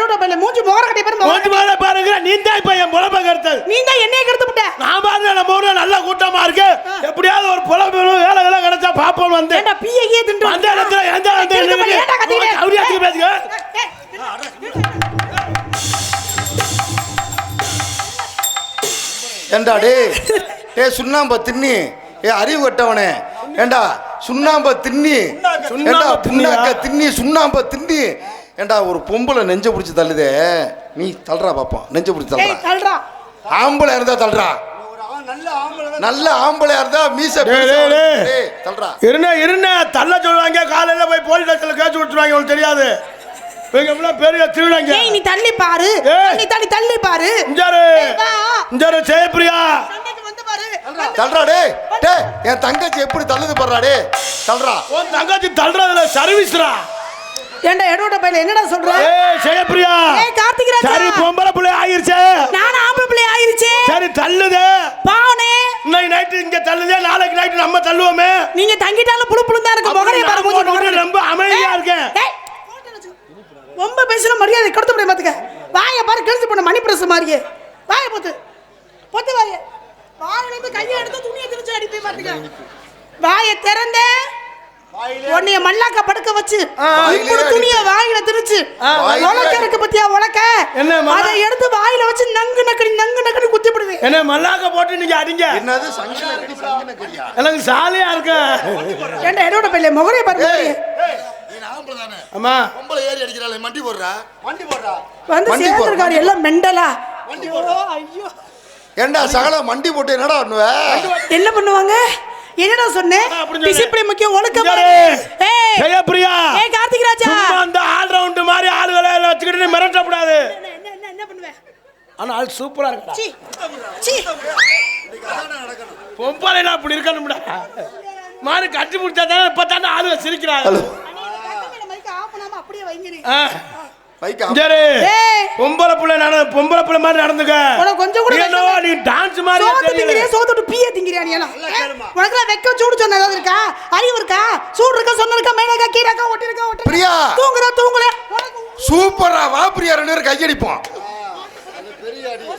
எடுவிட பையில மூஞ்சி மோர கட்டி பாரு. மூஞ்சி மோர பாருங்க. நீ தான் இப்ப என் பொழப்ப கெடுத்தது. நீ தான் என்னைய கெடுத்து விட்ட. நான் பாருங்க நம்ம ஊர்ல நல்ல கூட்டமா இருக்கு. எப்படியாவது ஒரு பொழப்பு வேலை வேலை கிடைச்சா பாப்போம் வந்து. ஏண்டா பிஏ திண்டு. அந்த இடத்துல எந்த இடத்துல அவரியாத்துக்கு பேசுங்க. ஏண்டா டேய் சுண்ணாம்ப தின்னி அறிவு கட்டவனே ஏண்டா சுண்ணாம்ப தின்னி ஏண்டா புண்ணாக்க தின்னி சுண்ணாம்ப தின்னி ஏண்டா ஒரு பொம்பளை நெஞ்ச பிடிச்சி தள்ளுதே நீ தள்ளுறா பாப்போம் நெஞ்ச பிடிச்சி தள்ளுறா ஆம்பளை இருந்தா தள்ளுறா நல்ல ஆம்பளையா இருந்தா மீச தள்ளுறா இருந்த தள்ள சொல்லுவாங்க காலையில போய் போலீஸ் ஸ்டேஷன்ல கேஸ் விட்டுருவாங்க உங்களுக்கு தெரியாது பெரிய திருவிழாங்க நீ தள்ளி பாரு நீ தள்ளி பாரு இஞ்சாரு ஜெயப்பிரியா தள்ளுறா டேய் என் தங்கச்சி எப்படி தள்ளுது பாருடா டேய் தள்ளுறா உன் தங்கச்சி தள்ளுறதுல சர்வீஸ்ரா ஏண்டா எடுவிட பையில என்னடா சொல்ற ஜெயப்பிரியா கார்த்திக் ராஜா சரி பொம்பளை புள்ள ஆயிருச்சே நான் ஆம்பளை புள்ள ஆயிருச்சே சரி தள்ளுதே பாவனே இன்னைக்கு நைட் இங்க தள்ளுதே நாளைக்கு நைட் நம்ம தள்ளுவோமே நீங்க தங்கிட்டாலும் புளு புளுந்தா இருக்கு முகரைய பாரு ரொம்ப அமைதியா இருக்கேன் ரொம்ப பேசுற மரியாதை கொடுத்து போய் பாத்துக்க வாயை பாரு கிழிச்சு போன மணி பிரஸ் மாதிரியே வாயை பொத்து வாயை வாயில இருந்து கையை எடுத்து துணியை திரிச்சு அடிப்பே பாத்துக்க வாயை திறந்த உன்னைய மல்லாக்க படுக்க வச்சு இப்படி துணியை வாயில திரிச்சு உலக்க இருக்கு பத்தியா உலக்க அதை எடுத்து வாயில வச்சு நங்கு நக்கடி குத்தி போடுவேன் என்ன மல்லாக்க போட்டு நீங்க அடிங்க என்னது சங்கனக்கடியா எனக்கு சாலியா இருக்க ஏண்டா என்னோட பையில முகரைய பாரு அம்மா பொம்பளை ஏறி அடிக்கறாளே மண்டி போடுறா வந்து சேர்ந்திருக்காரு எல்லாம் மெண்டலா ஐயோ ஏண்டா சகல மண்டி போட்டு என்னடா பண்ணுவ என்ன பண்ணுவாங்க என்னடா சொன்னே டிசிப்ளின் முக்கியம் ஒழுக்கம் ஏய் ஜெயப்பிரியா ஏய் கார்த்திக் ராஜா சும்மா அந்த ஆல் ரவுண்ட் மாதிரி ஆளுகளை வச்சிட்டு மிரட்ட கூடாது என்ன பண்ணுவே ஆனா ஆள் சூப்பரா இருக்கா சீ பொம்பளைனா அப்படி இருக்கணும்டா மாறு கட்டி முடிச்சா தானே இப்பதானே ஆளுங்க சிரிக்கிறாங்க அப்படியே வைங்கடி பொம்பளை புள்ள மாதிரி நடந்துக்க கொஞ்சம் கூட நீ டான்ஸ் மாதிரி சோத்துட்டு பிஏ திங்கிறியா நீ உனக்கு வெக்க சூடு சொன்ன ஏதாவது இருக்கா அறிவு இருக்கா சூடு இருக்கா சொன்ன இருக்கா மேலக்கா கீழக்கா ஒட்டி இருக்கா பிரியா தூங்குற சூப்பரா வா பிரியா ரெண்டு பேரும் கையடிப்போம்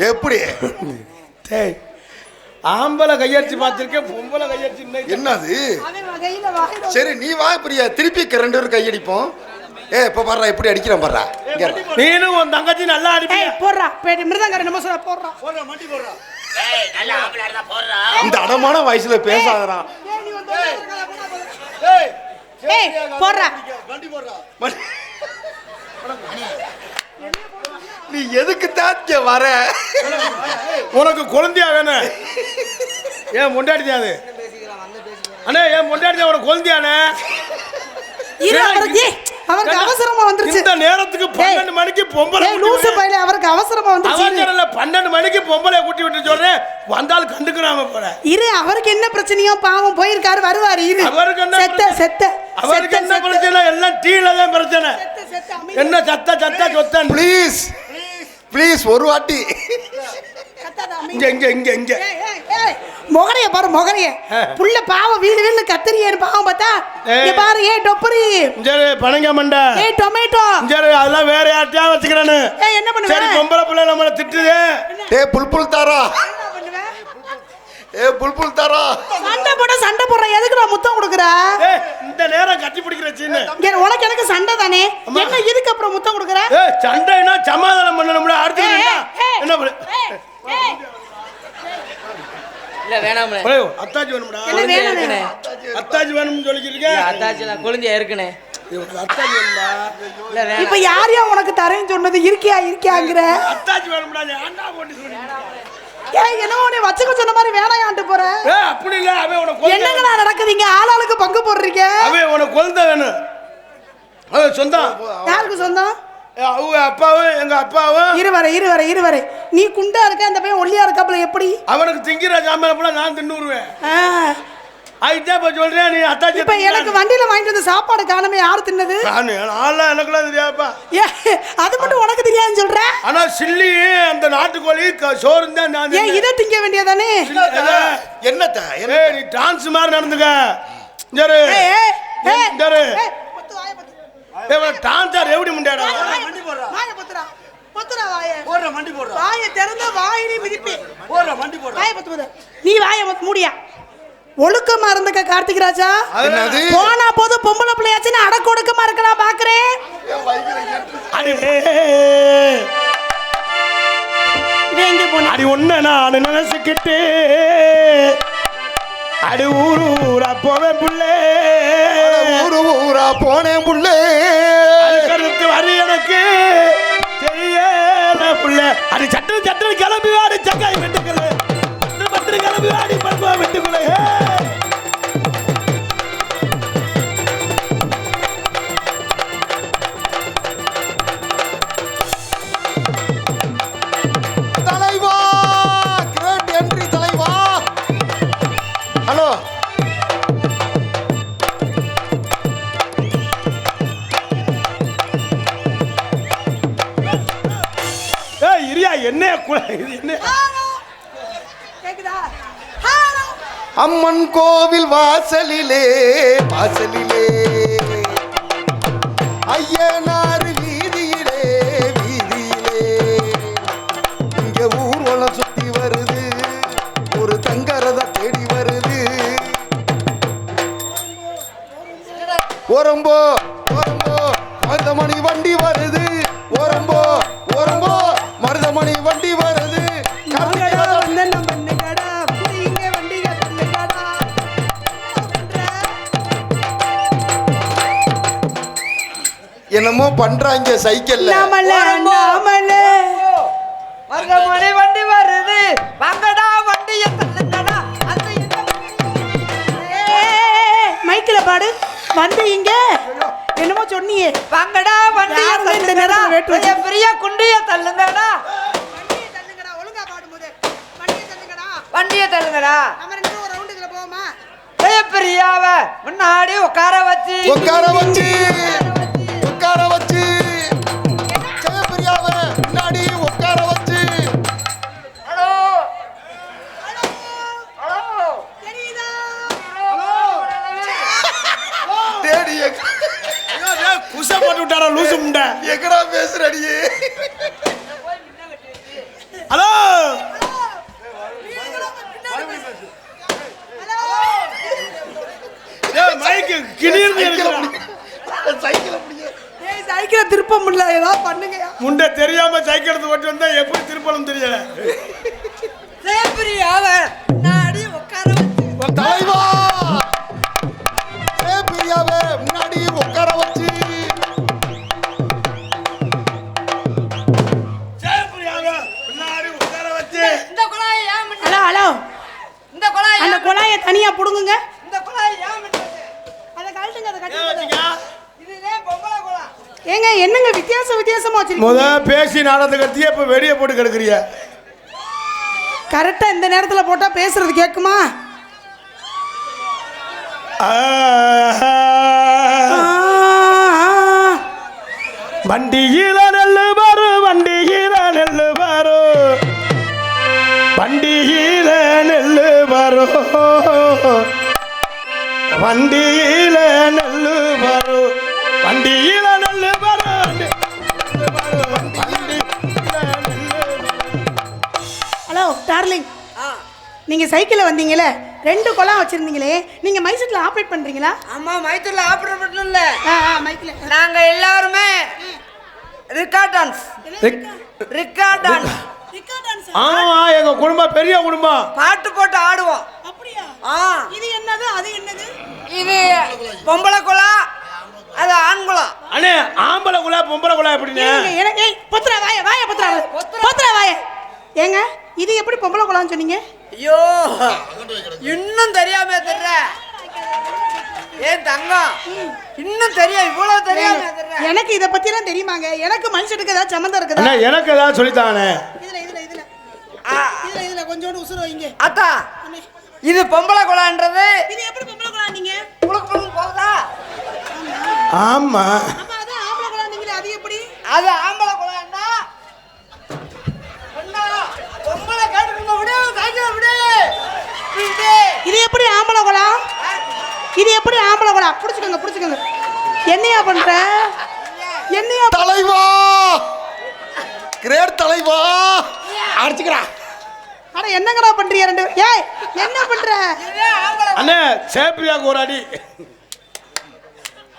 எப்படி டேய் ஆம்பளை கையடிச்சு பார்த்திருக்கேன் பொம்பளை கையடிச்சு என்னது சரி நீ வா பிரியா திருப்பி ரெண்டு பேரும் கையடிப்போம் இப்ப பாரு எப்படி அடிக்கிறேன் பாரு நீனும் உன் தங்கச்சி நல்லா அடிப்பி போடுறா மிருதங்கார நம்ம சொல்ல போடுறா மண்டி போடுறா நல்ல ஆம்பளை இருந்தா போடுறா இந்த அடமான வயசுல பேசாதடா போடுறா மண்டி போடுறா நீ எதுக்கு தாக்க வர உனக்கு குழந்தையா வேணும் ஏன் முண்டாடிதா அது அண்ணே ஏன் முண்டாடிதா உனக்கு குழந்தையானே அவருக்கு அவசரமா வந்துருச்சு இந்த நேரத்துக்கு 12 மணிக்கு பொம்பளை லூசு பையல அவருக்கு அவசரமா வந்துருச்சு அவசரல 12 மணிக்கு பொம்பளை கூட்டி விட்டு சொல்றேன் வந்தால் கண்டுக்கறாம போற இரு அவருக்கு என்ன பிரச்சனையோ பாவம் போயிருக்காரு வருவாரு இரு அவருக்கு என்ன செத்த அவருக்கு என்ன பிரச்சனை எல்லாம் டீல தான் பிரச்சனை என்ன சத்த ப்ளீஸ் ஒரு வாட்டி இங்க முகரைய பாரு முகரைய புள்ள பாவம் வீடு கத்திரியேன்னு பாவம் பார்த்தா இங்க பாரு டொப்பரி சரி பனங்க மண்டை டொமேட்டோ சரி அதெல்லாம் வேற யார்ட்டயா வச்சுக்கறானே என்ன பண்ணுவ சரி பொம்பளை புள்ள நம்மள திட்டுதே புல்புல் தாரா புல்புல் தாரா சண்டை போடுற எதுக்கு நான் முத்தம் கொடுக்குற இந்த நேரம் கட்டி பிடிக்கிற சீனு இங்க உனக்கு எனக்கு சண்டை தானே என்ன இதுக்கு அப்புறம் முத்தம் கொடுக்குற சண்டைனா சமாதானம் பண்ணணும்ல அடுத்து என்ன இல்ல வேணாம்ல அத்தாச்சி வேணும்டா அத்தாச்சி வேணும்னு சொல்லிட்டு இருக்கேன் அத்தாச்சி நான் குழந்தையா இருக்கனே அத்தாச்சி வேணும்டா இல்ல வேணாம் இப்ப யாரையா உனக்கு தரேன்னு சொன்னது இருக்கியாங்கற அத்தாச்சி வேணும்டா ஏன்டா போட்டு சொல்றீங்க என்னமோ நீ வச்சுக்க சொன்ன மாதிரி வேணாயான்ட்டு போற அப்படி இல்ல அவன் உனக்கு என்னங்கடா நடக்குதுங்க ஆளாளுக்கு பங்கு போடுறீங்க அவன் உனக்கு குழந்தை வேணும் அவன் சொந்தம் யாருக்கு சொந்தம் அவங்க அப்பாவும் எங்க அப்பாவும் இருவரை நீ குண்டா இருக்க அந்த பையன் ஒல்லியா இருக்காப்ல எப்படி அவனுக்கு திங்கிற ஜாமான் போல நான் தின்னுருவேன் அதுதான் இப்ப சொல்றேன் நீ அத்தாச்சி இப்ப எனக்கு வண்டியில வாங்கிட்டு வந்து சாப்பாடு காணமே யாரு தின்னது எனக்குலாம் தெரியாப்பா அது மட்டும் உனக்கு தெரியாதுன்னு சொல்ற ஆனா சில்லி அந்த நாட்டுக்கோழி சோறு தான் நான் இதை திங்க வேண்டியதானே என்னத்த நீ டான்ஸ் மாதிரி நடந்துக்க சரி டான்ஸர் எப்படி முண்டாடா பொத்துறா வாயை. போடுற மண்டி போடுற வாயை திறந்தா வாயிலே மிதிப்பே. போடுற மண்டி போடுற வாயை பொத்து. நீ வாயை மூடியா? ஒழுக்கமா இருந்துக்க கார்த்திக் ராஜா. என்னது? போனா போது பொம்பளை பிள்ளையாச்சுன்னு அடக்க ஒடுக்கமா இருக்கலாம் பாக்குறேன். எங்க போன அடி ஒண்ணு நான் நினைச்சுக்கிட்டு அடி ஊரா போவேன் புள்ளே, ஊரா போனேன் புள்ளே, கருத்து வரி எனக்கு தெரியல புள்ளே. அடி சட்டு சட்டு கிளம்பி வாடி சக்காய் வெட்டுக்குள்ள பட்டு கிளம்பி வாடி பண்பா வெட்டுக்குள்ள. தலைவா, கிரேட் என்ட்ரி தலைவா. ஹலோ, ஏய் இரியா என்ன இது என்ன? கேக்குதா? அம்மன் கோவில் வாசலிலே வாசலிலே, ஐயனார் வீதியிலே வீதியிலே, இங்க ஊர்வலம் சுத்தி வருது, ஒரு தங்கரத தேடி வருது. ஓரம்போ ஓரம்போ மருதமணி வண்டி வருது, ஓரம்போ ஓரம்போ மருதமணி வண்டி வருது. என்னமோ பண்றாங்க சைக்கிள்ல. மருதமணி வண்டி வருது, வாங்கடா வண்டிய தள்ளுங்கடா. மைக்கில பாடு வந்து இங்க என்னமோ சொன்னியே. வாங்கடா வண்டிய யாருங்க இந்த தள்ளுங்கடா, நேரத்துல வேட்டு வச்சு? பெரிய குண்டிய தள்ளுங்கடா. ஒழுங்கா பாடு போது வண்டியை தள்ளுங்கடா. வண்டிய தள்ளுங்கடா. நம்ம ரெண்டு ஒரு ரவுண்டுக்குள்ள போவோமா? பெரியாவ முன்னாடி உட்கார வச்சு உட்கார வச்சு உட்கார வச்சு ஜெயபிரியாவ முன்னாடி உட்கார வச்சு. ஹலோ ஹலோ தெரியுதா? டேடி குச போட்டு விட்டாரா லூசு முண்டை. எங்கடா பேசுறடி? ஹலோ மைக்கு கிளியிருந்து சைக்கிள் பிடிக்க ஏய் சைக்கிளை திருப்ப முடியல, ஏதாவது பண்ணுங்கயா. முண்டை தெரியாம சைக்கிள் எடுத்து ஓட்டி வந்தா எப்படி திருப்பணும் தெரியல. பெரியாவ முன்னாடி உட்கார வச்சு தலைவா, ஜெயபிரியாவ முன்னாடி உட்கார வச்சு. ஜெயபிரியாவை பின்னாடி உட்கார வச்சு. இந்த குழாயை ஏன் ஹலோ மின்னுது? ஹலோ, இந்த குழாயை அந்த குழாயை தனியா புடுங்குங்க. இந்த குழாயை ஏன் மின்னுது? அதை கழட்டுங்க, அதை ஏன் கழட்டுங்க. வச்சீங்க? இதுதான் பொம்பளை குழா. ஏங்க என்னங்க வித்தியாசமா முத வச்சிருக்கீங்க? பேசி நாடகத்தை கத்தியே இப்ப வெளியே போட்டு கிடக்குறிய. கரெக்டா இந்த நேரத்துல போட்டா பேசுறது கேக்குமா? வண்டியில நெல்லு பாரு, வண்டியில நெல்லு பாரு, வண்டியில நெல்லு பாரு, வண்டியில நெல்லு பாரு, வண்டியில நெல்லு பாரு, ஹலோ டார்லிங், நீங்க சைக்கிள்ல வந்தீங்கல, ரெண்டு குழாய் வச்சிருந்தீங்களே, நீங்க மைசூர்ல ஆபரேட் பண்றீங்களா? ஆமா, மைத்துல ஆப்ரேட் மட்டும் இல்ல, மைக்ல நாங்க எல்லாருமே ரிக்கார்ட் டான்ஸ். ரிக்கார்ட் டான்ஸ். ஆமா எங்க குடும்பம் பெரிய குடும்பம். பாட்டு போட்டு ஆடுவோம். அப்படியா? ஆ, இது என்னது அது என்னது? இது பொம்பளை குழா, அது ஆண் குழா. அண்ணே ஆம்பளை குழா பொம்பளை குழா எப்படின்னு? எனக்கு ஏய் பொத்ரா வாய வாய பொத்ரா பொத்ரா வாய. ஏங்க இது எப்படி பொம்பளை குழான்னு சொன்னீங்க? ஐயோ, இன்னும் தெரியாம தெரியற ஏன் தங்கம், இன்னும் தெரியும், இவ்வளவு தெரியாம தெரியற. எனக்கு இத பத்தி எல்லாம் தெரியுமாங்க? எனக்கு மனுஷனுக்கு ஏதாவது சம்பந்தம் இருக்குதா? அண்ணா எனக்கு ஏதாவது சொல்லித்தானே. இதுல இதுல இதுல இதுல இதுல கொஞ்சோண்டு உசுறு வைங்க. அத்தா, இது பொம்பளை குழான்றது. இது எப்படி பொம்பளை குழா நீங்க? குளுக்கு போகுதா? ஆமா அப்ப அது ஆம்பளை குழா நீங்க, அது எப்படி? அது ஆம்பளை குழான்னா பொம்பளை கேட்டுக்கணும். விடு, சைக்கிள் விடு. இது எப்படி ஆம்பளை குழா? இது எப்படி ஆம்பளை குழா? புடிச்சுக்கோங்க புடிச்சுக்கோங்க. என்னையா பண்ற? என்னையா தலைவா, கிரேட் தலைவா அடிச்சுக்கிறா. அட என்னங்கடா பண்றீங்க ரெண்டு ஏய் என்ன பண்ற அண்ணே சேப்பிரியாக்கு ஒரு அடி.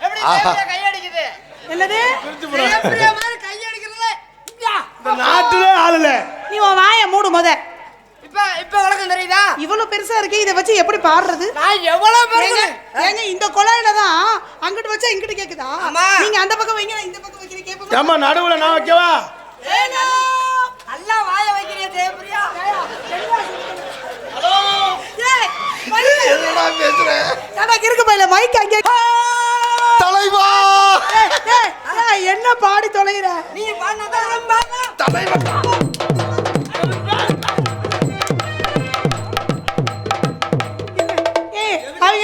எப்படி தேவப்பிரியா கை அடிக்குது? என்னது தேவப்பிரியா மாதிரி கை அடிக்கிறதுல இந்த நாட்டிலே ஆளல. நீ உன் வாயை மூடு முத. இப்ப வழக்கம் தெரியுதா? இவ்வளவு பெருசா இருக்கு இதை வச்சு எப்படி பாடுறது? நான் எவ்வளவு பெருசு ஏங்க இந்த குழாயில தான் அங்கிட்டு வச்சா இங்கிட்டு கேக்குதா? ஆமா. நீங்க அந்த பக்கம் வைங்க நான் இந்த பக்கம் வைக்கிறேன் கேப்பா. ஏம்மா நடுவுல நான் வைக்கவா? ஏனோ நல்லா வாய வைக்கிறிய தேவப்பிரியா. ஹலோ ஏய் என்னடா பேசுற எனக்கு இருக்கு பையில மைக் அங்க. தலைவா ஏய் ஏய் என்ன பாடி தொலைற? நீ பண்ணதா ரொம்ப தலைவா ஏய்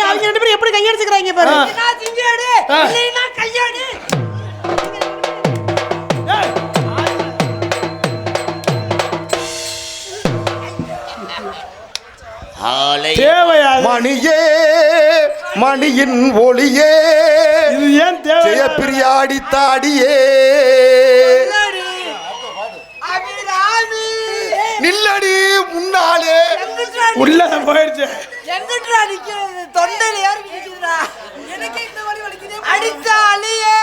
அவங்க ரெண்டு பேரும் எப்படி கையடிச்சுக்கறாங்க பாரு. நான் திங்கேடு இல்லைனா கையாடு. ஏய் தேவையா இது? மணியே மணியின் ஒளியே இது ஏன் தேவை? ஜெயப்பிரியாடி தாடியே அபிராமி நில்லடி முன்னாலே உள்ள போயிடுச்சு. எங்கிட்டா நிக்கிறது? தொண்டையில ஏறி நிக்குதுடா. எனக்கு இந்த வலி வலிக்குதே. அடிச்ச அலியே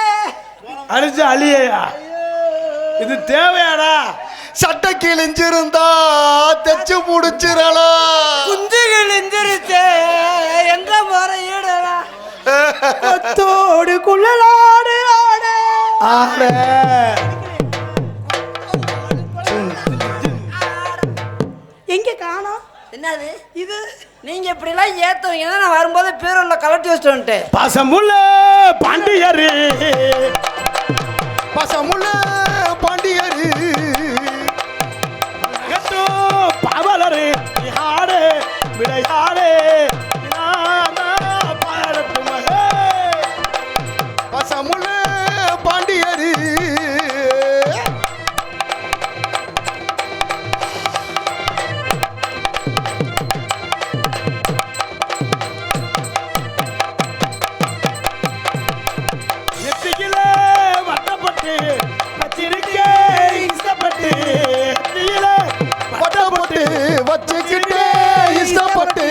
அடிச்சு அழியா? இது தேவையாடா? சட்டை கிழிஞ்சிருந்தா தெச்சு முடிச்சிடலாம் குஞ்சுகள் எந்திரிச்சே எங்க போற ஈடலா. கொத்தோடு குள்ளலாடு ஆட. ஆட எங்க காணோம்? என்னது இது நீங்க இப்படி எல்லாம் ஏத்துவீங்கன்னா நான் வரும்போது பீரோல கலட்டி வச்சுட்டு வந்துட்டேன். பசமுள்ள பாண்டியரு பசமுள்ள பாண்டியரு கட்டு பவலரு ஆடு விளையாடு பாடட்டு மகே. பசமுள்ள பாண்டியரு நெத்தியிலே வட்டப்பட்டு வச்சிருக்கே இஷ்டப்பட்டு நெத்தியிலே பட்டப்பட்டு வச்சுக்கிட்டே இஷ்டப்பட்டு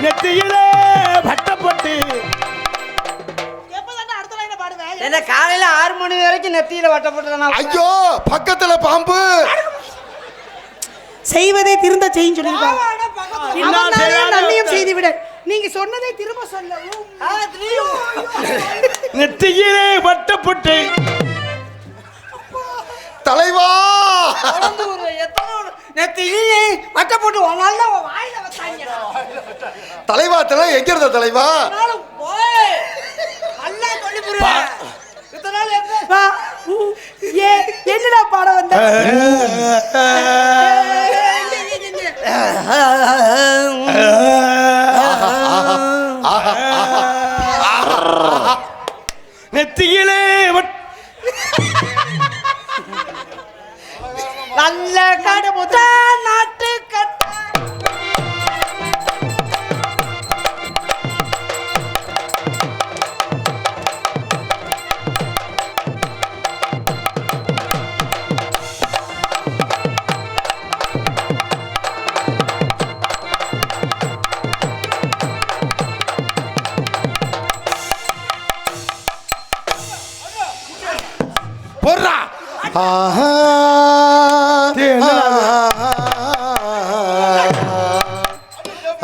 நெத்தியிலே வட்டப்பட்டு எப்பதான் அடுத்த லைனை பாடுவேன்? என்ன காலையில 6 மணி வரைக்கும் நெத்தியில வட்டப்பட்டு ஐயோ பக்கத்துல பாம்பு செய்வதே திருந்த செய்யும் சொல்லிருக்காங்க. இன்னா செய்யாத நன்மையும் செய்து விட. நீங்க சொன்னதை திரும்ப சொல்லவும். நெத்தியிலே வட்டப்பட்டு தலைவா நெத்தியிலே வட்டப்பட்டு நல்லா வாயில வச்சாங்க. தலைவா தலை எங்க இருந்த தலைவா போய் நல்லா சொல்லி புரிய. இத்தனை நாள் எங்க வா. ஏ என்னடா பாட வந்த? நெத்தியிலே நல்ல கட்ட நாட்டு கட்ட போடுறா ஆஹா டேய், என்னடா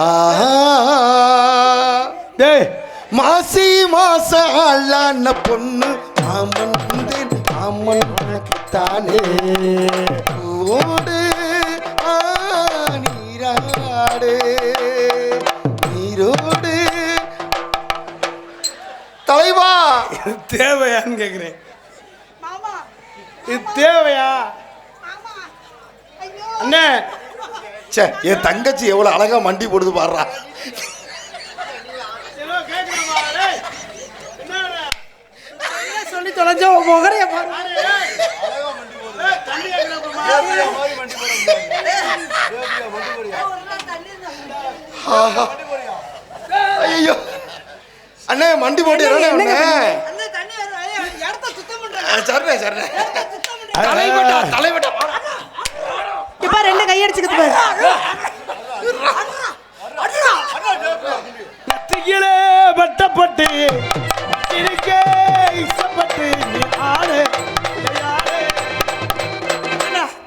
ஆஹா டேய் மாசி மாசம் ஆளான பொண்ணு மாமன் வந்தேன் மாமன் தானே ஓடு நீராடு நீரோடு தலைவா இது தேவையான்னு கேக்குறேன். மாமா இது தேவையா மாமா ஐயோ அண்ணே? ச்சே என் தங்கச்சி எவ்வளவு அழகா மண்டி போடுது பாடுறா என்ன சொல்லி தொலைஞ்ச முகரைய பாரு. ஐயோ அண்ணே மண்டி போட்டு என்னங்க அண்ணே அந்த தண்ணி இடத்த சுத்தம் பண்றாங்க. சரிண்ணே சரிண்ணே சுத்தம் பண்றாங்க. தலைவட்டா தலைவட்டா கையடிச்சுக்கிட்டு போய் நெத்தியிலே பட்டப்பட்டு இருக்கே இசப்பட்டு நீ ஆடு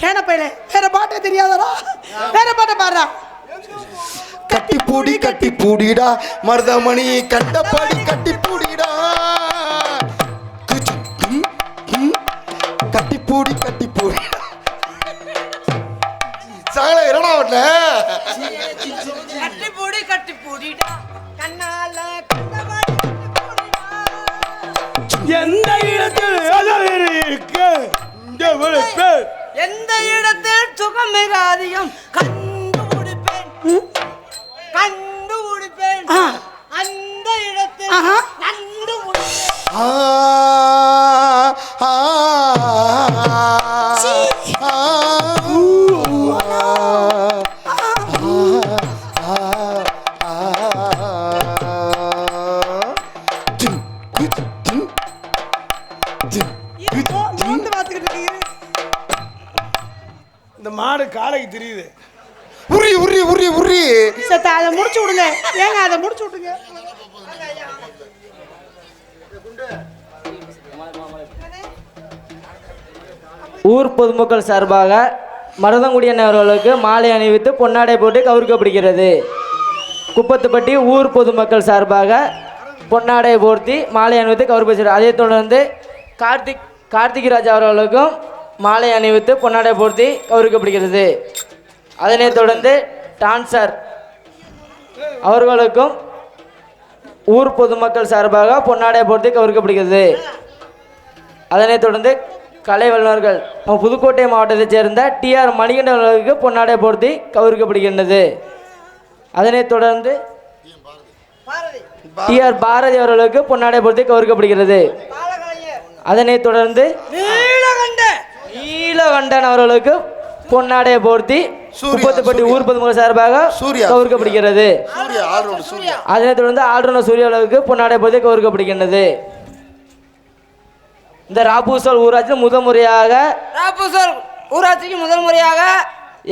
கேனப்பையில வேற பாட்டே தெரியாதடா வேற பாட்டை பாடுறா கட்டி பூடிடா மருதமணி கண்டபடி கட்டி பூடிடா கட்டி பூடி சாகல என்னடா வரல கட்டி பூடிடா கண்ணால கண்டபடி எந்த இடத்தில் இருக்கு எந்த இடத்தில் சுகம் மிக அதிகம் கண்டுபிடிப்பேன் அந்த இடத்தில் இந்த மாடு காலைக்கு தெரியுது உரி உரி உரி உரி சத்த அதை முடிச்சு விடுங்க ஏங்க அதை முடிச்சு விட்டுங்க ஊர் பொதுமக்கள் சார்பாக மருதங்குடி அவர்களுக்கு மாலை அணிவித்து பொன்னாடை போட்டு கௌரவிக்கப்படுகிறது. குப்பத்துப்பட்டி ஊர் பொதுமக்கள் சார்பாக பொன்னாடை போர்த்தி மாலை அணிவித்து கௌரவிக்கிறது. அதைத் தொடர்ந்து கார்த்திக் ராஜா அவர்களுக்கும் மாலை அணிவித்து பொன்னாடை போர்த்தி கௌரவிக்கப்படுகிறது. அதனைத் தொடர்ந்து டான்சர் அவர்களுக்கும் ஊர் பொதுமக்கள் சார்பாக பொன்னாடை போர்த்தி கௌரவிக்கப்படுகிறது. அதனைத் தொடர்ந்து கலை வல்லுநர்கள் புதுக்கோட்டை மாவட்டத்தைச் சேர்ந்த TR மணிகண்டன் அவர்களுக்கு பொன்னாடை போர்த்தி கௌரவிக்கப்படுகின்றது. அதனைத் தொடர்ந்து TR பாரதி அவர்களுக்கு பொன்னாடை போர்த்தி கௌரவிக்கப்படுகிறது. அதனைத் தொடர்ந்து நீலகண்டன் அவர்களுக்கு பொன்னாடை போர்த்தி குப்பத்துப்பட்டி ஊர் பொதுமக்கள் சார்பாக கௌரவிக்கப்படுகிறது. அதனைத் தொடர்ந்து ஆளுநர் சூர்யா அவர்களுக்கு பொன்னாடை போர்த்தி கௌரவிக்கப்படுகின்றது. இந்த ராபூசல் ஊராட்சியில் முதல் முறையாக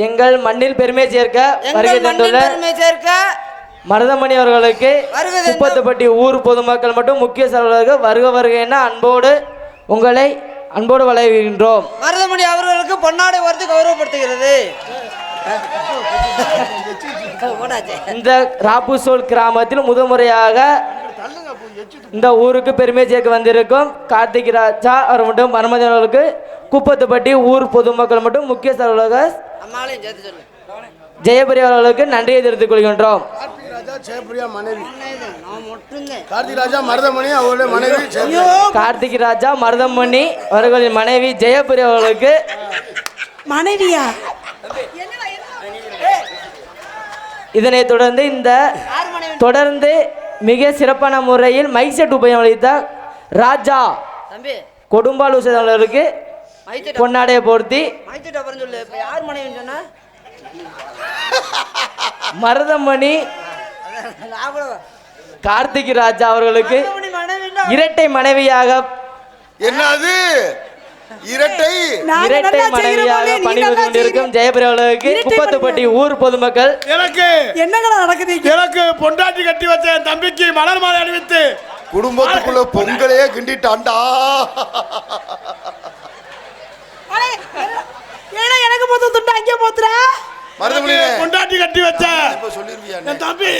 எங்கள் மண்ணில் பெருமை சேர்க்க வருகை தந்துள்ள மருதமணி அவர்களுக்கு குப்பத்துப்பட்டி ஊர் பொதுமக்கள் மற்றும் முக்கிய செலவர்களுக்கு வருக என உங்களை அன்போடு வழங்குகின்றோம். மருதமணி அவர்களுக்கு பொன்னாடை வார்த்தை கௌரவப்படுத்துகிறது. இந்த ராபூசோல் கிராமத்தில் முதல் முறையாக இந்த ஊருக்கு பெருமை சேர்க்க வந்திருக்கும் கார்த்திக் ராஜா அவர் மட்டும் மருமதி அவர்களுக்கு குப்பத்துப்பட்டி ஊர் பொதுமக்கள் மற்றும் முக்கிய செலவர்கள் ஜெயபிரியா அவர்களுக்கு நன்றியை தெரிவித்துக் கொள்கின்றோம். கார்த்திக் ராஜா மருதமணி அவர்களின் மனைவி ஜெயபிரியா அவர்களுக்கு மனைவியா இதனைத் தொடர்ந்து மிக சிறப்பான முறையில் மைக் செட் உபயோகித்த ராஜா கொடும்பாலு அவர்களுக்கு பொன்னாடையை போர்த்தி மருதமணி கார்த்திக் ராஜா அவர்களுக்கு இரட்டை மனைவியாக இரட்டை மனைவியாக பணிபுரிந்து கொண்டிருக்கும் ஜெயபிரியா அவர்களுக்கு குப்பத்துப்பட்டி ஊர் பொதுமக்கள் என்னங்களா நடக்குது எனக்கு பொண்டாட்டி கட்டி வச்ச என் தம்பிக்கு மலர் மாலை அணிவித்து குடும்பத்துக்குள்ள பொங்கலே கிண்டிட்டான்டா. ஏன்னா எனக்கு மொத்தம் துண்டு அங்கே போத்துற மருதமணி பொண்டாட்டி கட்டி வச்ச சொல்லிருவியா என் தம்பி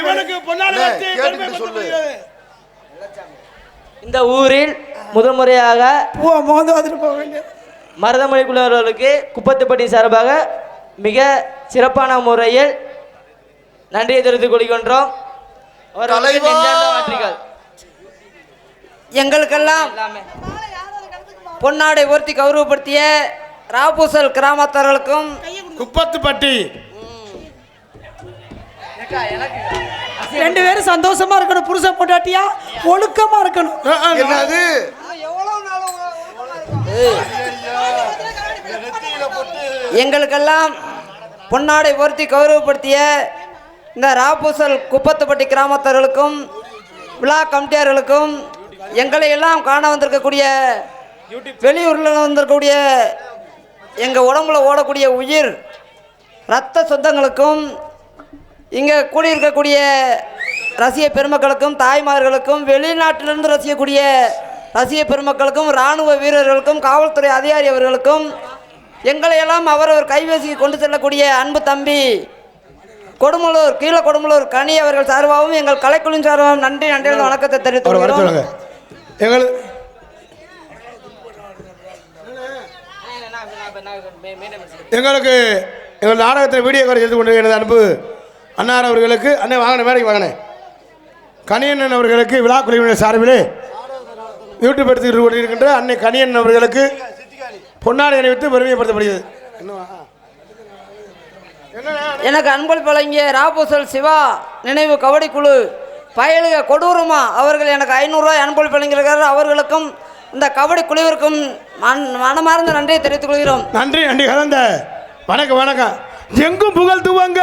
இவனுக்கு பொன்னாடை கட்டி சொல்லு. இந்த ஊரில் முதல் முறையாக மருதமணி குழுவினர்களுக்கு குப்பத்துப்பட்டி சார்பாக மிக சிறப்பான முறையில் நன்றியை தெரிவித்துக் கொள்கின்றோம். எங்களுக்கெல்லாம் பொன்னாடை போர்த்தி கௌரவப்படுத்திய ராபூசல் கிராமத்தார்களுக்கும் குப்பத்துப்பட்டி ரெண்டு பேரும் சந்தோஷமா இருக்கணும். புருஷன் பொண்டாட்டியா ஒழுக்கமா இருக்கணும். என்னது எங்களுக்கெல்லாம் பொன்னாடை போர்த்தி கௌரவப்படுத்திய இந்த ராபூசல் குப்பத்துப்பட்டி கிராமத்தார்களுக்கும் விழா கமிட்டியார்களுக்கும் எங்களை எல்லாம் காண வந்திருக்கக்கூடிய வெளியூரில் வந்திருக்கக்கூடிய எங்கள் உடம்புல ஓடக்கூடிய உயிர் இரத்த சொந்தங்களுக்கும் இங்கே கூடியிருக்கக்கூடிய ரசிக பெருமக்களுக்கும் தாய்மார்களுக்கும் வெளிநாட்டிலிருந்து ரசிக்கக்கூடிய ரசிக பெருமக்களுக்கும் இராணுவ வீரர்களுக்கும் காவல்துறை அதிகாரி அவர்களுக்கும் எங்களையெல்லாம் அவரவர் கைபேசிக்கு கொண்டு செல்லக்கூடிய அன்பு தம்பி கொடுமலூர் கீழே கொடுமலூர் கனி அவர்கள் சார்பாகவும் எங்கள் கலைக்குழுவின் சார்பாகவும் நன்றி வணக்கத்தை தெரிவித்துக் கொள்கிறோம். எங்களுக்கு எங்கள் நாடகத்தில் வீடியோ கார்டு எடுத்து கொண்டு எனது அன்பு அன்னார் அவர்களுக்கு அண்ணே வாங்கின மேடைக்கு வாங்கினேன் கனியண்ணன் அவர்களுக்கு விழா குழுவினர் சார்பிலே யூடியூப் எடுத்துக்கிட்டு கொண்டிருக்கின்ற அன்னை கனியண்ணன் அவர்களுக்கு பொன்னாடை அணிவித்து பெருமைப்படுத்தப்படுகிறது. எனக்கு அன்பளிப்பு வழங்கிய ராபூசல் சிவா நினைவு கபடி குழு பயலுக கொடூரமா அவர்கள் எனக்கு 500 ரூபாய் அன்பளிப்பு வழங்கியிருக்கிறார். அவர்களுக்கும் இந்த கபடி குழுவிற்கும் மனமார்ந்த நன்றியை தெரிவித்துக் கொள்கிறோம். நன்றி நன்றி கலந்த வணக்கம் வணக்கம். எங்கும் புகழ் துவங்க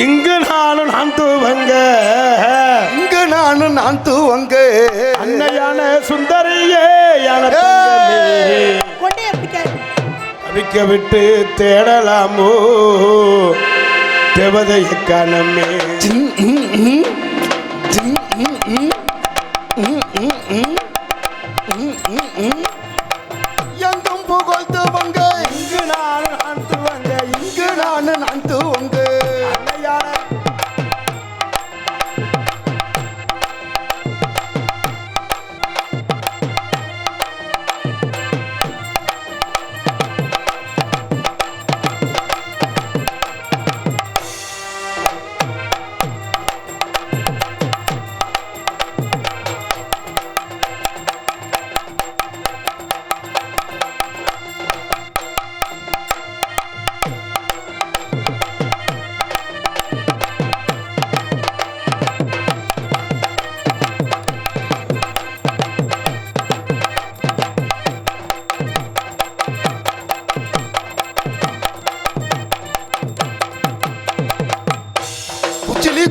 இங்கு நானும் நான் துவங்க இங்கு நானும் நான் துவங்க அன்னையான சுந்தரியே அவிக்க விட்டு தேடலாமோ தேவதைய காணமே எங்கும் புகழ் துவங்க இங்கு நானும் நான் துவங்க இங்கு நானும் நான் துவங்க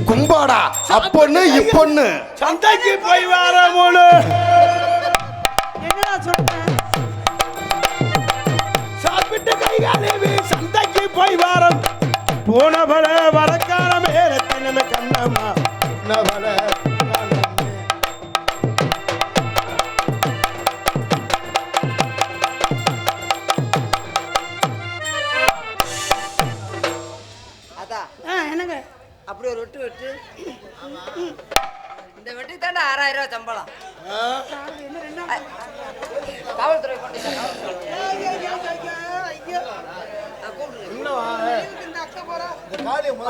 கும்பாடா அப்பொண்ணு இப்பொண்ணு சந்தைக்கு போய் வர மூணு என்னடா சொல்றேன் சாப்பிட்டு கைகாலேவி சந்தைக்கு போய் வாரம் போனவள வரக்கான மேலத்தினமே கண்ணம்மா நவள என்னங்க அப்படி ஒரு வெட்டு இந்த வெட்டுக்கு தாண்டா 6000 ரூபாய் சம்பளம். காவல்துறை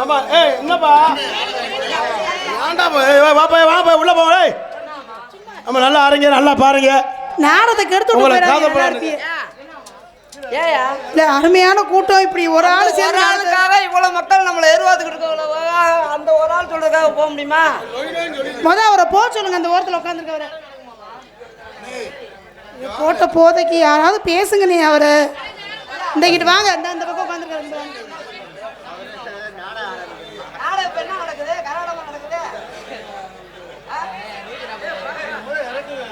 ஆமா என்னப்பா வாப்பா உள்ள போ. ஆமா நல்லா ஆரங்க நல்லா பாருங்க நாடத்தை கெடுத்து ஏயா இல்ல அருமையான கூட்டம் இப்படி ஒரு ஆள் ஒரு ஆளுக்காக இவ்வளவு மக்கள் நம்மளை எதிர்பார்த்துக்கிட்டு அந்த ஒரு ஆள் சொல்றதுக்காக போக முடியுமா? அவரை போக சொல்லுங்க. அந்த ஓரத்தில் உட்காந்துருக்கவரை போட்ட போதைக்கு யாராவது பேசுங்க. நீ அவரை இந்தகிட்டு வாங்க. அந்த பக்கம் உட்காந்துருக்காரு.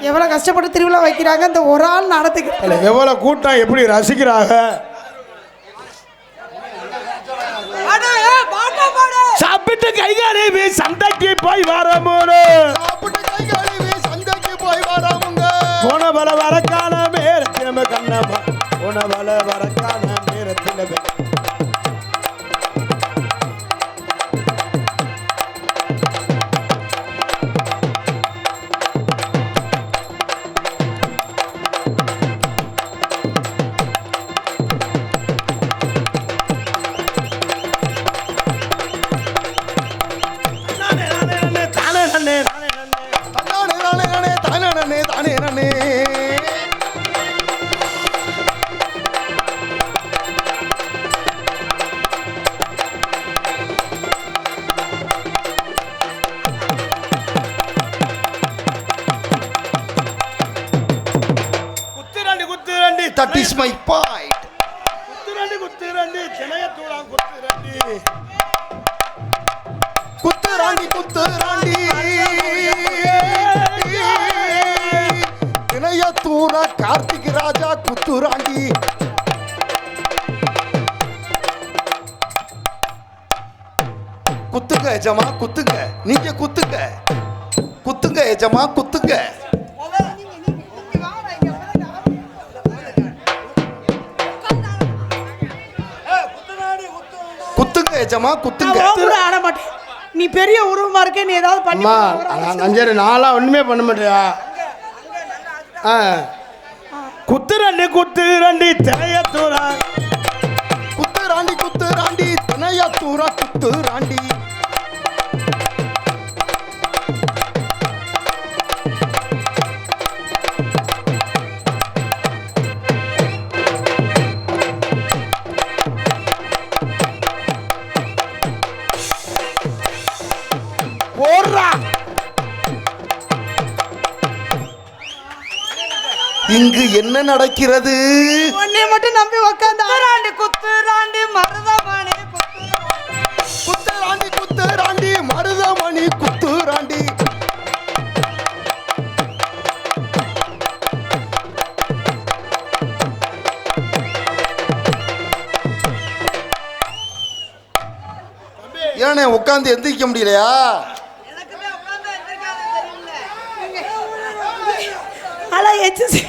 எவ்வளவு கஷ்டப்பட்டு திருவிழா வைக்கிறாங்க. இந்த ஒரு ஆள் நடத்துக்கு எவ்வளவு கூட்டம் எப்படி ரசிக்கிறாங்க. சாப்பிட்டு கைகாலேவி சந்தைக்கு போய் வரமோடு சந்தைக்கு போய் வராமுங்க போனவள வரக்கான மேரத்தினமே Kannamma போனவள வரக்கான மேரத்தினமே That is my point. குத்துரண்டி சினையத்தூளாம் குத்துரண்டி குத்துராண்டி தூர கார்த்திக் ராஜா குத்துராண்டி. குத்துங்க எஜமா குத்துங்க, நீங்க குத்துங்க குத்துங்க எஜமா குத்துங்க. குத்துங்க எஜமா குத்துங்க. நான் கூட ஆட மாட்டேன். நீ பெரிய உருவமா இருக்க, நீ ஏதாவது பண்ணி அம்மா அஞ்சரி நாளா ஒண்ணுமே பண்ண மாட்டியா? குத்துரண்டி குத்துரண்டி திரையத்தூரா குத்துராண்டி குத்துராண்டி தினையத்தூரா குத்துராண்டி. போடுறா. இங்கு என்ன நடக்கிறது? உன்னை மட்டும் நம்பி உட்காந்து குத்துராண்டி குத்துராண்டி மருதமணி குத்துராண்டி குத்துராண்டி மருதமணி குத்துராண்டி. ஏனே உட்காந்து எந்திரிக்க முடியலையா? அல எச்எஸ்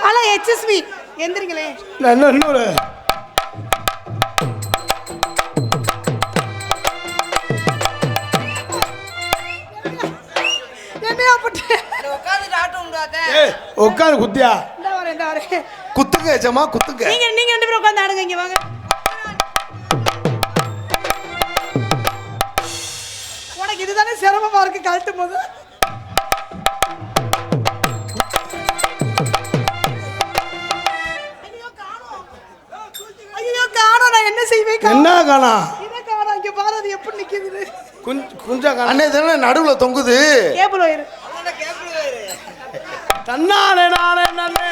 அல எச்எஸ்வி எந்திரிங்களே. இன்னொரு என்னையா போட்டு உட்காந்துட்டு ஆட்டம் உண்டாத. உட்காந்து குத்தியா? இந்த வரேன். குத்துங்க எஜமா குத்துங்க. நீங்க ரெண்டு பேரும் உட்காந்து ஆடுங்க. இங்க வாங்க. உனக்கு இதுதானே சிரமமா இருக்கு கழட்டும் போது. ஐயோ காணோம், நான் என்ன செய்வேன்? என்ன காணா? இதை காணோம். இங்க பாரு அது எப்படி நிக்குது. குஞ்சா காணா? அண்ணே தானே நடுவுல தொங்குது. கேபிள் வயிறு. தன்னானே நானே நன்னே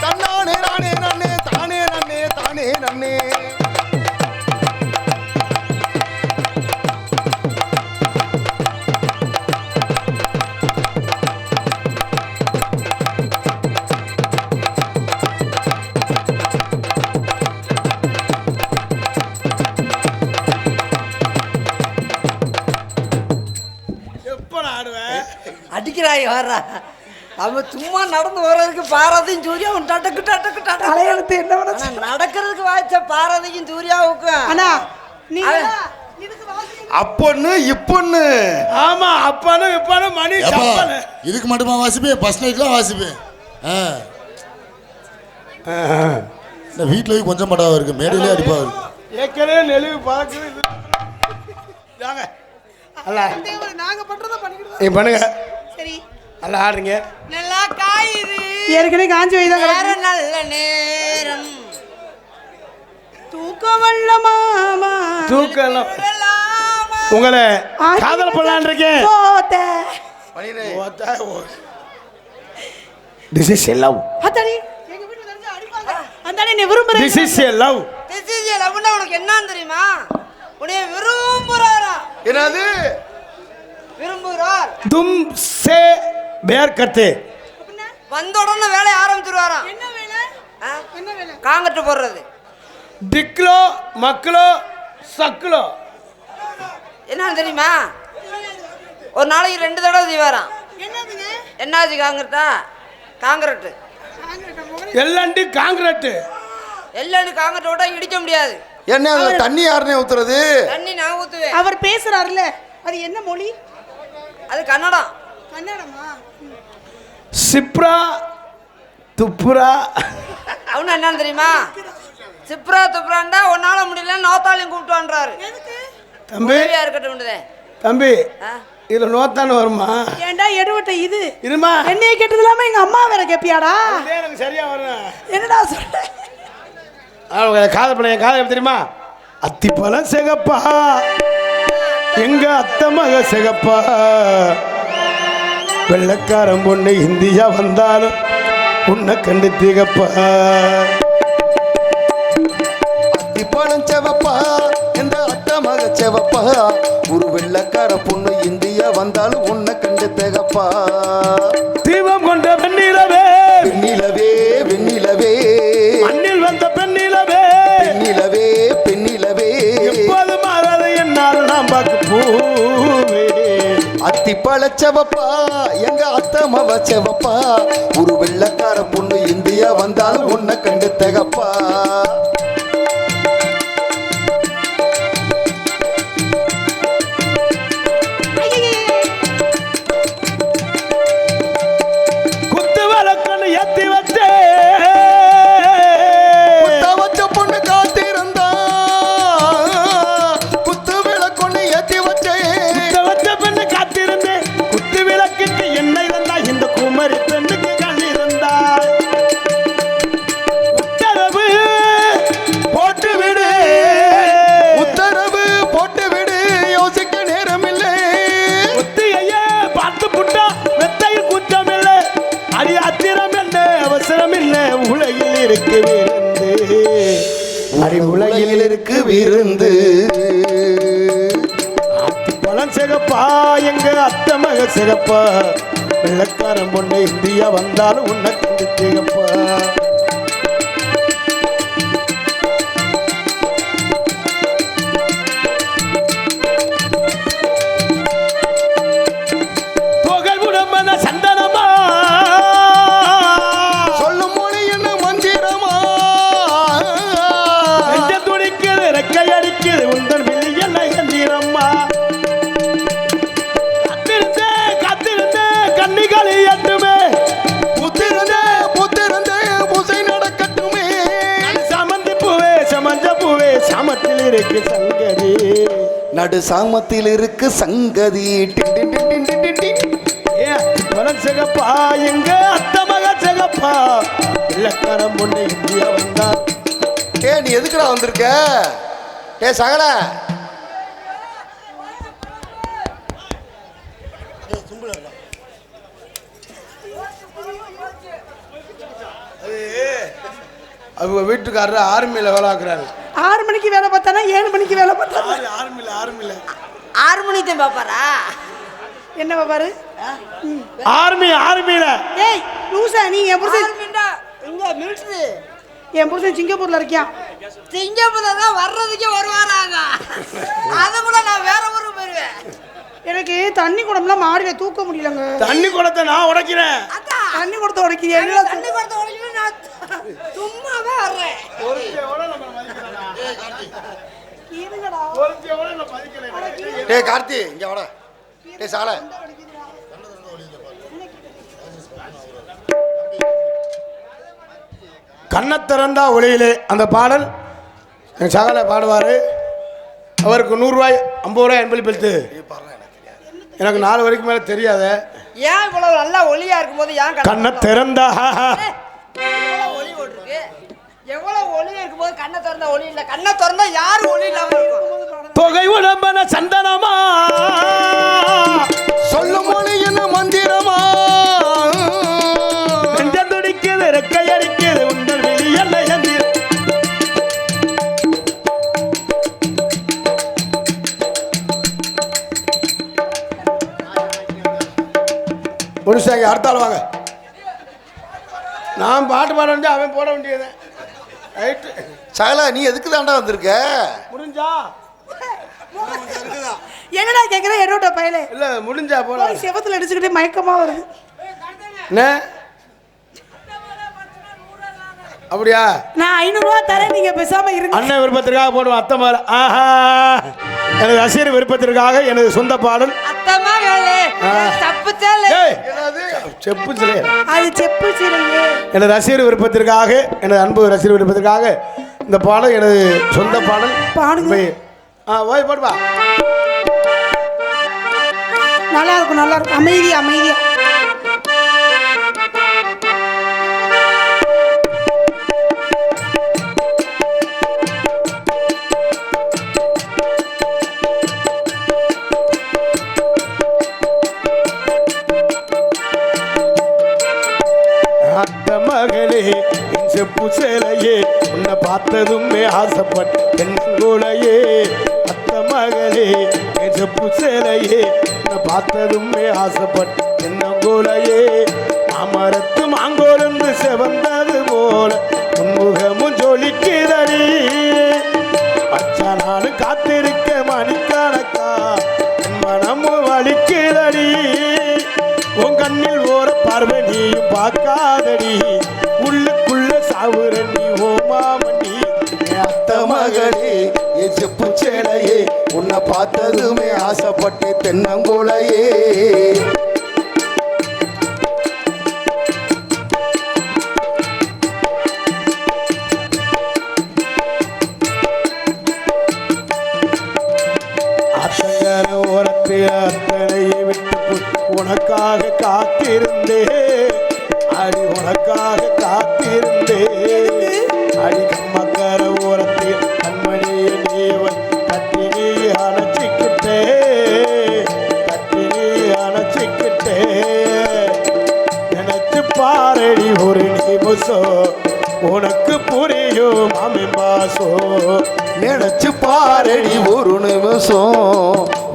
தன்னானே நானே நன்னே தானே நன்னே தானே நன்னே. எப்ப நான் ஆடுவேன்? அடிக்கிறாய் வர்றா. அவன் சும்மா நடந்து வர்றதுக்கு பாரதியும் சூர்யாவும் டடக்கு டடக்கு டடக்கு. தலையெழுத்து என்ன பண்ண? ஆனா நடக்கிறதுக்கு வாய்ச்ச பாரதிக்கும் சூர்யாவுக்கும் அண்ணா நீ அவன் இதுக்கு வாசி. அப்பொண்ணு இப்பொண்ணு. ஆமா அப்பானு இப்பானு மணி ஏப்பா, சப்பனு. இதுக்கு மட்டுமா வாசிப்பேன்? ஃபர்ஸ்ட் நைட்லாம் வாசிப்பேன். இந்த வீட்டில் போய் கொஞ்சம் படாவா இருக்கு, மேடையிலே அடிப்பா இருக்கு. ஏற்கனவே நெளிவு பார்க்குது. அல்ல நாங்க பண்றத பண்ணிக்கிட்டு நீ பண்ணுங்க. சரி நல்லா ஆடுறீங்க. நல்லா காயுது ஏற்கனவே காஞ்சி வைதான் வேற நல்ல நேரம் தூக்கம் வல்ல மாமா தூக்கம் உங்களை காதல் பண்ணலான் இருக்கேன். போத்த This is a love. அத்தாடி எங்க வீட்ல தெரிஞ்சா அடிப்பாங்க. அந்தானே நீ விரும்புறேன். This is a love. திசிஜி லவ்னா உனக்கு என்னன்னு தெரியுமா? உன்னை விரும்புறாரா? என்னது? விரும்புறார். तुम से प्यार करते. வந்த உடனே வேலைய ஆரம்பிச்சிருவாராம். என்ன வேலை? என்ன வேலை? காங்கட்டு போடுறது. டிக்லோ மக்களோ சக்லோ. என்னன்னு தெரியுமா? ஒரு நாளைக்கு 2 தடவை செய்வாராம். என்னதுங்க? என்னாச்சு காங்கிரட்டா? Concrete எல்லண்டி concrete. எல்லாம் காங்கிரட் விட்டா இடிக்க முடியாது. என்ன அது தண்ணி யாருனே ஊத்துறது? தண்ணி நான் ஊத்துவேன். அவர் பேசுறாருல அது என்ன மொழி? அது கன்னடம். கன்னடமா? சிப்ரா துப்புரா. அவனு என்னன்னு தெரியுமா? சிப்ரா துப்ராண்டா உன்னால முடியல நோத்தாலையும் கூப்பிட்டுவான்றாரு. தம்பி உதவியா இருக்கட்டும். தம்பி இதுல நோத்தானு வருமா? ஏண்டா எடுவட்ட இது இருமா என்னைய கேட்டது இல்லாம எங்க அம்மா வேற கேப்பியாடா? எனக்கு சரியா வரும். என்னடா சொல்ற? காதல் பண்ண காதல் தெரியுமா? அத்திப்பழம் சிகப்பா எங்க அத்தை மக சிகப்பா வெள்ளக்காரன் பொண்ணு இந்தியா வந்தாலும் உன்னை கண்டு திகப்பா. அத்திப்பழம் செவப்பா இந்த அத்தை மக செவப்பா ஒரு வெள்ளக்கார பொண்ணு இந்தியா வந்தாலும் உன்னை கண்டு திகப்பா. பழச்சவப்பா எங்க அத்தமவ செவப்பா ஒரு வெள்ளக்கார பொண்ணு இந்தியா வந்தாலும் உன்னை கண்டு தகப்பா குத்து விளக்கன்னு ஏத்தி வச்சே வச்ச பொண்ணு காத்திருந்தா குத்து விளக்கொன்னு ஏத்தி வச்சே வச்ச பெண்ணு காத்திருந்தேன் குத்து விளக்குக்கு என்ன இருந்தா இந்த குமரி பெண்ணுக்கு கண் இருந்தா உத்தரவு போட்டு விடு உத்தரவு போட்டு விடு யோசிக்க நேரம் இல்லை ஒத்திகையே பார்த்து புட்டா மெத்தையில் குற்றம் இல்லை அடி அத்திரம் என்ன அவசரம் இல்லை உலகில் இருக்கு விருந்து அடி உலகில் இருக்கு விருந்து பழம் சிகப்பா எங்க அத்தை மக சிகப்பா வெள்ளக்காரன் பொண்ணு இந்தியா வந்தாலும் உன்னை கண்டு சிகப்பா புகழ் உடம்பன சந்தனமா சொல்லும் மொழி என்ன மந்திரமா நெஞ்ச துடிக்குது ரெக்கை அடிக்குது உந்தன் வெளி என்ன எந்திரம்மா காத்திருந்தே கண்ணிகளை எட்டுமே புத்திருந்தே புத்திருந்தே பூசை நடக்கட்டுமே சமந்தி பூவே சமஞ்ச பூவே சாமத்தில் இருக்கு சங்கதி நடு சாமத்தில் இருக்கு சங்கதி டின் டின் டின் டின் டின் டின் டின். பழம் சிகப்பா எங்க அத்தை மக சிகப்பா வெள்ளக்காரன் பொண்ணு இந்தியா வந்தா நீ எதுக்குடா வந்திருக்க சகல அவங்க வீட்டுக்காரர் ஆர்மியில் வேலை ஆக்குறாரு 6 மணிக்கு வேலை பார்த்தானா 7 மணிக்கு வேலை பார்த்தானா ஆர்மியில் 6 மணிக்கு தான் பாப்பாரா? என்ன பாரு ஆர்மியில் ஏய் லூசா நீ என் புருஷன் இங்க மிலிட்டரி என் புருஷன் சிங்கப்பூர்ல இருக்கியான் சிங்கப்பூர்ல தான் வர்றதுக்கே வருவாராங்க. அது கூட நான் வேற ஊருக்கு போயிருவேன். எனக்கு தண்ணி குடம்லாம் மாடியில தூக்க முடியலங்க தண்ணி குடத்தை நான் உடைக்கிறேன் அதான் தண்ணி குடத்தை உடைக்கிறீங்க தண்ணி கொடுத்த உடனே நான் சும்மாவே வர்றேன். இருங்கடா கார்த்தி இங்க வாடா சகல கண்ணை திறந்தா ஒளியிலே அந்த பாடல் என் சகல பாடுவார் அவருக்கு 100 ரூபாய் 50 ரூபாய் அன்பளிப்பளித்து எனக்கு 4 வரைக்கும் மேலே தெரியாத ஏன் இவ்வளவு நல்லா ஒளியா இருக்கும்போது ஏன் கண்ணை திறந்தா எவ்வளவு ஒளி ஓட்டுருக்கு? எவ்வளவு ஒளி இருக்கும்போது கண்ணை திறந்தா ஒளி இல்லை. கண்ணை திறந்தா யாரும் ஒளி இல்லாம இருக்கும். தொகை உடம்பன சந்தனமா சொல்லும் மொழி என்ன மந்திரமா நெஞ்சம் துடிக்குது ரெக்கை அடிக்குது உங்கள் வெளி என்ன எந்திர முடிச்சாங்க அடுத்த ஆள் வாங்க நான் பாட்டு பாட வேண்டிய அவன் போட வேண்டியது ரைட்டு சகல நீ எதுக்கு தாண்டா வந்திருக்க முடிஞ்சா என்னடா கேக்குற என்னோட பையலே இல்லை முடிஞ்சா போல செவத்துல அடிச்சுக்கிட்டே மயக்கமா வருது என்ன அப்படியா நான் 500 ரூபா தரேன் நீங்க பேசாம இருங்க அண்ணன் விருப்பத்திற்காக போடுவோம் அத்தை மகள் ஆஹா எனது ரசிகர் விருப்பத்திற்காக எனது சொந்த பாடல் அத்தமா வேலை தப்பு தேலை. ஏய், செப்பு சிலை அது செப்பு சீரையே எனது ரசிகர் விருப்பத்திற்காக எனது அன்பு ரசிகர் விருப்பத்திற்காக இந்த பாடல் எனது சொந்த பாடல் பாடுங்க. ஓய் போடுவா நல்லா இருக்கும் அமைதியா அத்தை மகளே என் செப்பு சேலையே உன்னை பார்த்ததுமே ஆசைப்பட்ட பெண்கூலையே அத்தை மகளே என் செப்பு சேலையே உன்னை பார்த்ததுமே ஆசைப்பட்ட பெண்கூலையே அமரத்து மாங்கோருந்து செவந்தது போல உன்முகமும் ஜொலிக்குதடி பச்சை நாடு காத்திருக்க மணிக்கணக்கா மனமும் வலிக்குதடி மாமணி அத்த மகளே என் செப்பு சேலையே உன்னை பார்த்ததுமே ஆசைப்பட்டு தென்னங்கோலையே அத்தங்கர ஓரத்தில் அத்தனையை விட்டு உனக்காக காத்திருந்தே அடி உனக்காக காத்திருந்தே அடி கம்மக்கர ஓரத்தில் கண்மணியை நீவன் கட்டி நீ அணைச்சிக்கிட்டே கட்டி நீ அணைச்சிக்கிட்டே நினைச்சு பாரடி ஒரு நிமிஷம் உனக்கு புரியும் அமிமாசோ நினைச்சு பாரடி ஒரு நிமிஷம்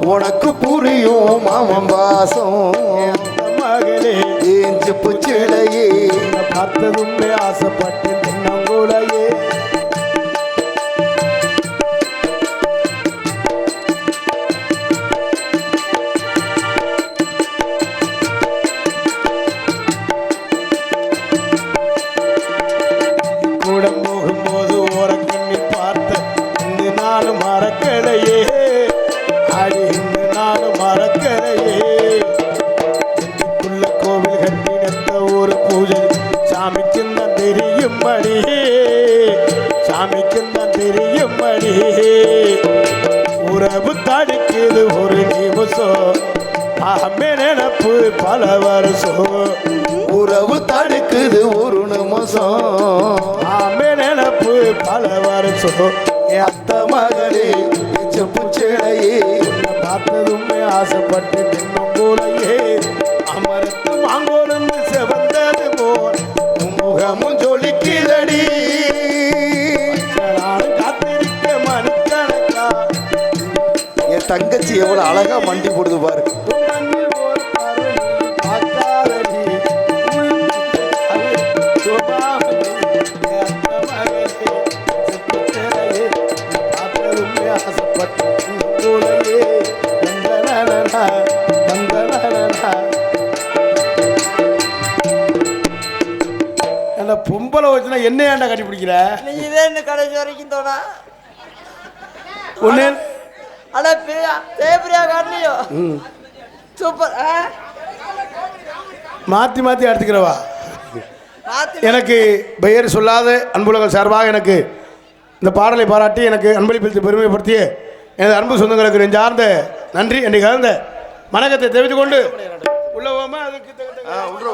உனக்கு புரியும் மாமன் வாசம் மகளே ஏன் செப்பு சேலையே பார்த்ததும் ஆசைப்பட்டு தென்னங்கூலையே கூட போகும்போது ஓரக்கண்ணி பார்த்த இந்த நாளும் மறக்கலையே அடி இந்த நாளும் மறக்கலையே எனக்குள்ள கோவில் கட்டினத்த ஒரு பூஜை சாமிக்கும் தான் தெரியும் மணி சாமிக்கும் தான் தெரியும் மணி உறவு தடுக்குது ஒரு நிமிஷம் அம்மே நினப்பு பல வருஷம் உறவு தடுக்குது ஒரு நிமிஷம் அம்மே நினப்பு பல வருஷம் என் அத்த மகளே என் செப்பு சேலையே உன்னை பார்த்ததும் ஆசைப்பட்டு நின்னும் போலையே அமரத்து மாங்கோருந்து செவந்தது போல் உன் முகமும் ஜொலிக்குதடி நானும் காத்திருக்க மணிக்கணக்கா என் தங்கச்சி எவ்வளவு அழகா மண்டி போடுது பாரு உன் கண்ணில் ஒரு பார்வை பார்க்காதடி சோபாவதி என் அத்த மகளே செப்பு சேலையே உன்னை பார்த்ததும் ஆசைப்பட்டு நின்னும் போலையே நந்தனனா நந்தனனா அந்த பொம்பளை வச்சுனா என்ன ஏன்டா கட்டி பிடிக்கிற நீ இதே இன்னும் கடைசி வரைக்கும் தோணா ஒன்னு அட பிரியா தேப்ரியா காட்டியோ சூப்பர் மாற்றி மாற்றி எடுத்துக்கிறவா மாத்தி எனக்கு பெயர் சொல்லாத அன்புலகம் சார்பாக எனக்கு இந்த பாடலை பாராட்டி எனக்கு அன்பளிப்பித்து பெருமைப்படுத்திய எனது அன்பு சொந்தங்களுக்கு நெஞ்சார்ந்த நன்றி என்னை கலந்த வணக்கத்தை தெரிவித்துக் கொண்டு உள்ளவோமா அதுக்கு உள்ள